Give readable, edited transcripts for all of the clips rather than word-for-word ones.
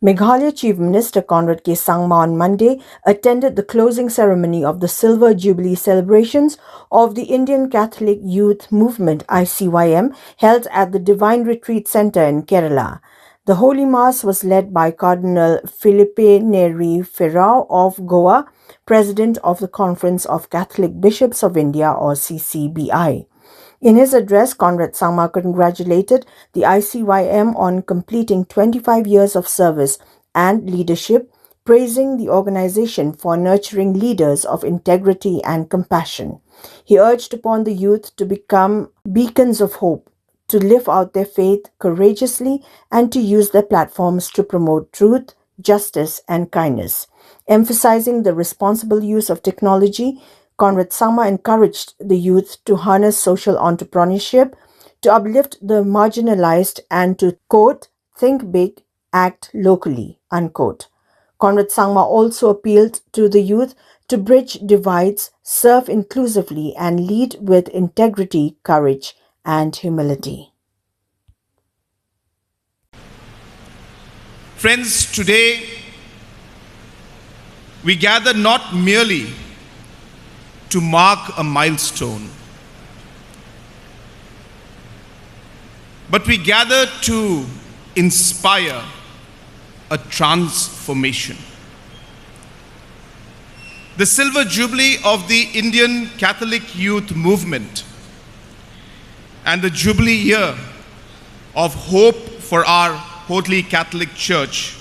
Meghalaya Chief Minister Conrad Sangma on Monday attended the closing ceremony of the Silver Jubilee celebrations of the Indian Catholic Youth Movement (ICYM) held at the Divine Retreat Centre in Kerala. The Holy Mass was led by Cardinal Filipe Neri Ferrão of Goa, President of the Conference of Catholic Bishops of India or CCBI. In his address, Conrad Sangma congratulated the ICYM on completing 25 years of service and leadership, praising the organization for nurturing leaders of integrity and compassion. He urged upon the youth to become beacons of hope, to live out their faith courageously, and to use their platforms to promote truth, justice, and kindness. Emphasizing the responsible use of technology, Conrad Sangma encouraged the youth to harness social entrepreneurship, to uplift the marginalized, and to, quote, think big, act locally, unquote. Conrad Sangma also appealed to the youth to bridge divides, serve inclusively, and lead with integrity, courage, and humility. Friends, today we gather not merely to mark a milestone, but we gather to inspire a transformation. The Silver Jubilee of the Indian Catholic Youth Movement and the Jubilee year of hope for our Holy Catholic Church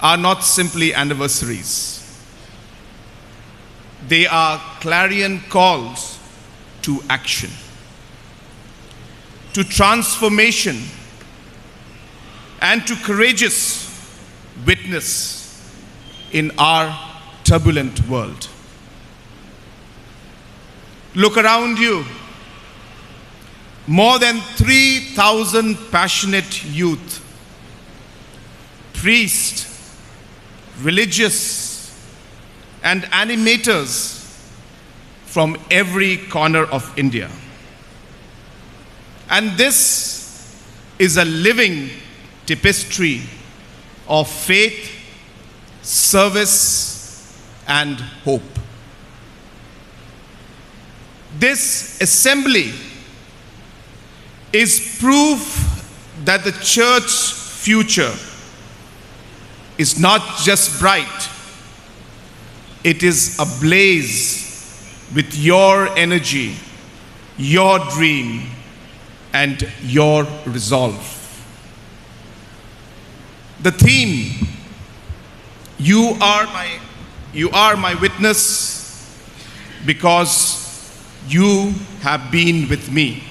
are not simply anniversaries. They are clarion calls to action, to transformation, and to courageous witness in our turbulent world. Look around you. More than 3,000 passionate youth, priests, religious, and animators from every corner of India. And this is a living tapestry of faith, service, and hope. This assembly is proof that the church's future is not just bright, it is ablaze with your energy, your dream, and your resolve. The theme, you are my witness because you have been with me,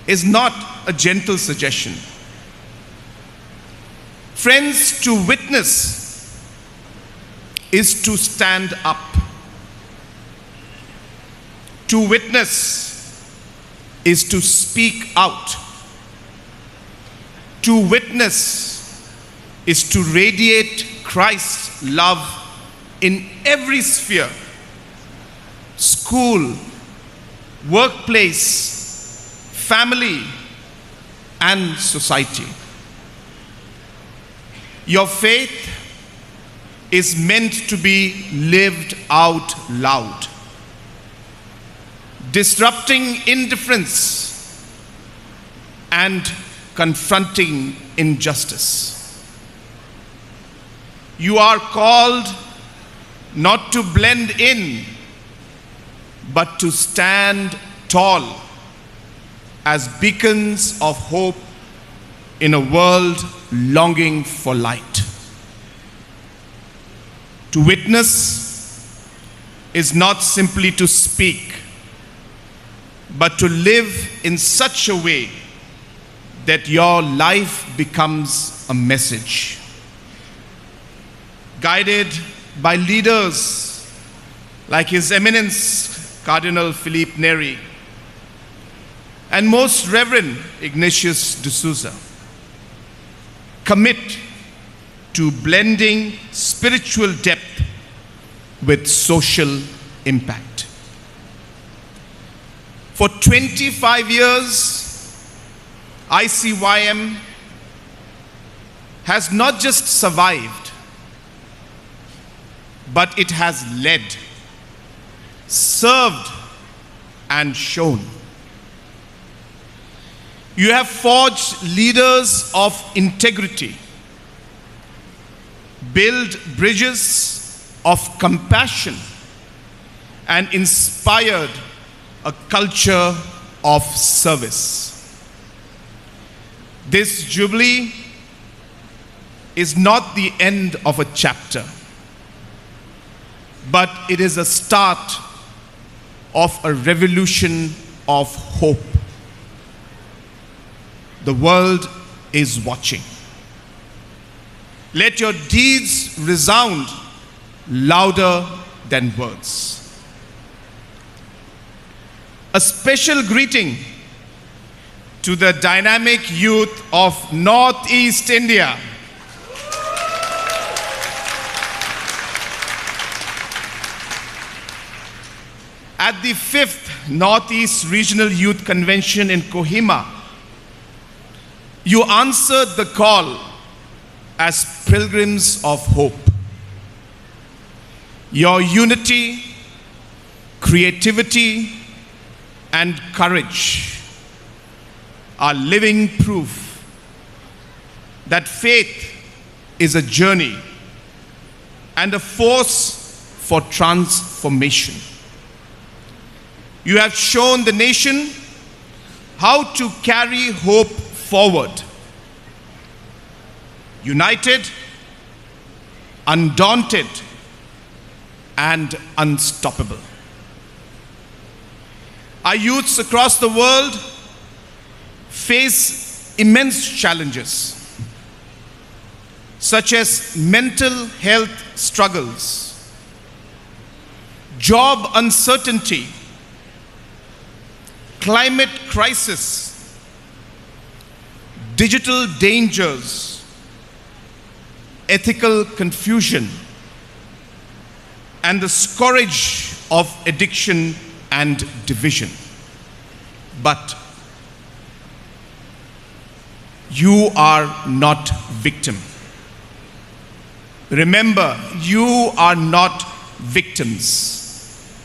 is not a gentle suggestion. Friends, to witness is to stand up. To witness is to speak out. To witness is to radiate Christ's love in every sphere: school, workplace, family, and society. Your faith is meant to be lived out loud, disrupting indifference and confronting injustice. You are called not to blend in, but to stand tall as beacons of hope in a world longing for light. To witness is not simply to speak, but to live in such a way that your life becomes a message. Guided by leaders like His Eminence Cardinal Filipe Neri and Most Reverend Ignatius de Souza, commit to blending spiritual depth with social impact. For 25 years, ICYM has not just survived, but it has led, served, and shown. You have forged leaders of integrity, built bridges of compassion, and inspired a culture of service. This Jubilee is not the end of a chapter, but it is a start of a revolution of hope. The world is watching. Let your deeds resound louder than words. A special greeting to the dynamic youth of Northeast India. At the 5th Northeast Regional Youth Convention in Kohima, you answered the call as pilgrims of hope. Your unity, creativity, and courage are living proof that faith is a journey and a force for transformation. You have shown the nation how to carry hope forward. United, undaunted, and unstoppable. Our youths across the world face immense challenges, such as mental health struggles, job uncertainty, climate crisis, digital dangers, ethical confusion, and the scourge of addiction and division. But you are not victim. Remember, you are not victims.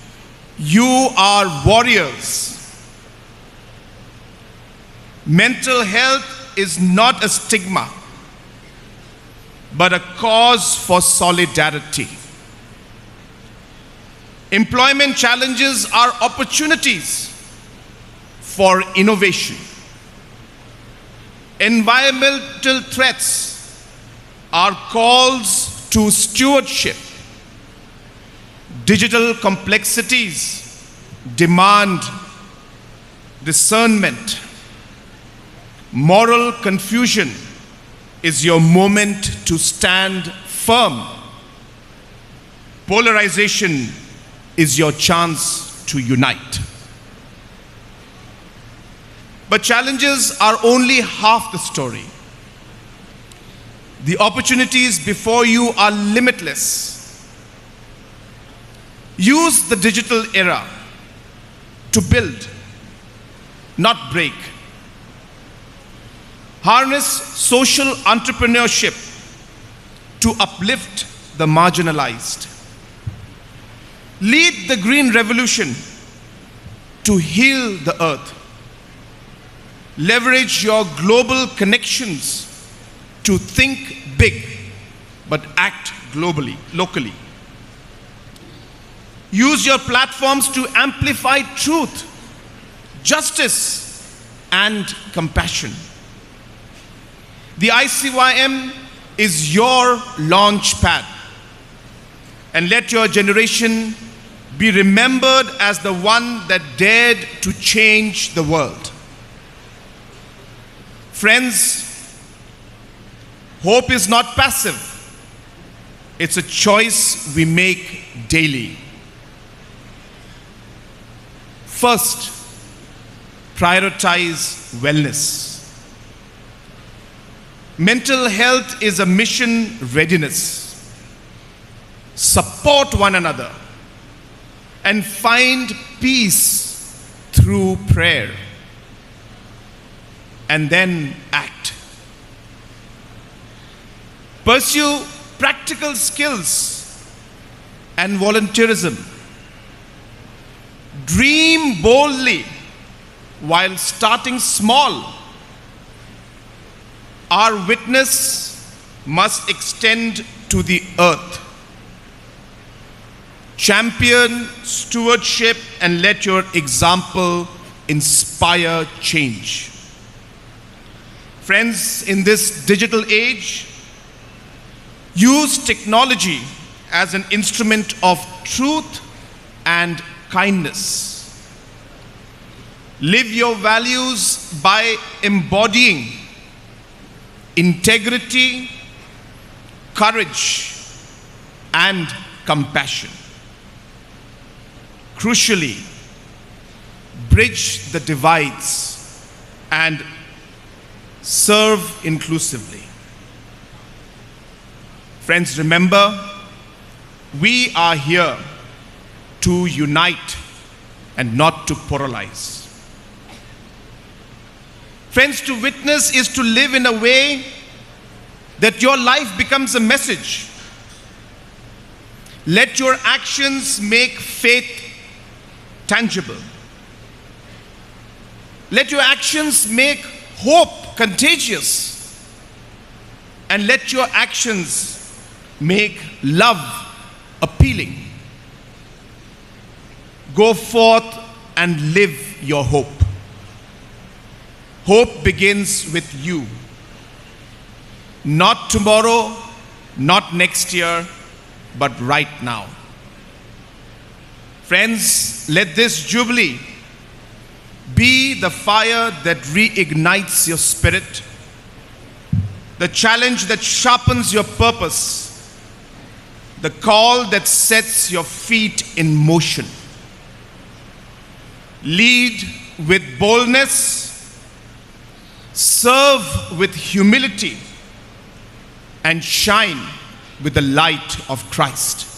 You are warriors. Mental health is not a stigma, but a cause for solidarity. Employment challenges are opportunities for innovation. Environmental threats are calls to stewardship. Digital complexities demand discernment. Moral confusion is your moment to stand firm. Polarization is your chance to unite. But challenges are only half the story. The opportunities before you are limitless. Use the digital era to build, not break. Harness social entrepreneurship to uplift the marginalized. Lead the green revolution to heal the earth. Leverage your global connections to think big but act globally, locally. Use your platforms to amplify truth, justice, and compassion. The ICYM is your launch pad, and let your generation be remembered as the one that dared to change the world. Friends, hope is not passive. It's a choice we make daily. First, prioritize wellness. Mental health is a mission readiness. Support one another and find peace through prayer. And then act. Pursue practical skills and volunteerism. Dream boldly while starting small. Our witness must extend to the earth. Champion stewardship and let your example inspire change. Friends, in this digital age, use technology as an instrument of truth and kindness. Live your values by embodying integrity, courage, and compassion. Crucially, bridge the divides and serve inclusively. Friends, remember, we are here to unite and not to polarize. Friends, to witness is to live in a way that your life becomes a message. Let your actions make faith tangible. Let your actions make hope contagious. And let your actions make love appealing. Go forth and live your hope. Hope begins with you. Not tomorrow, not next year, but right now. Friends, let this Jubilee be the fire that reignites your spirit, the challenge that sharpens your purpose, the call that sets your feet in motion. Lead with boldness, serve with humility, and shine with the light of Christ.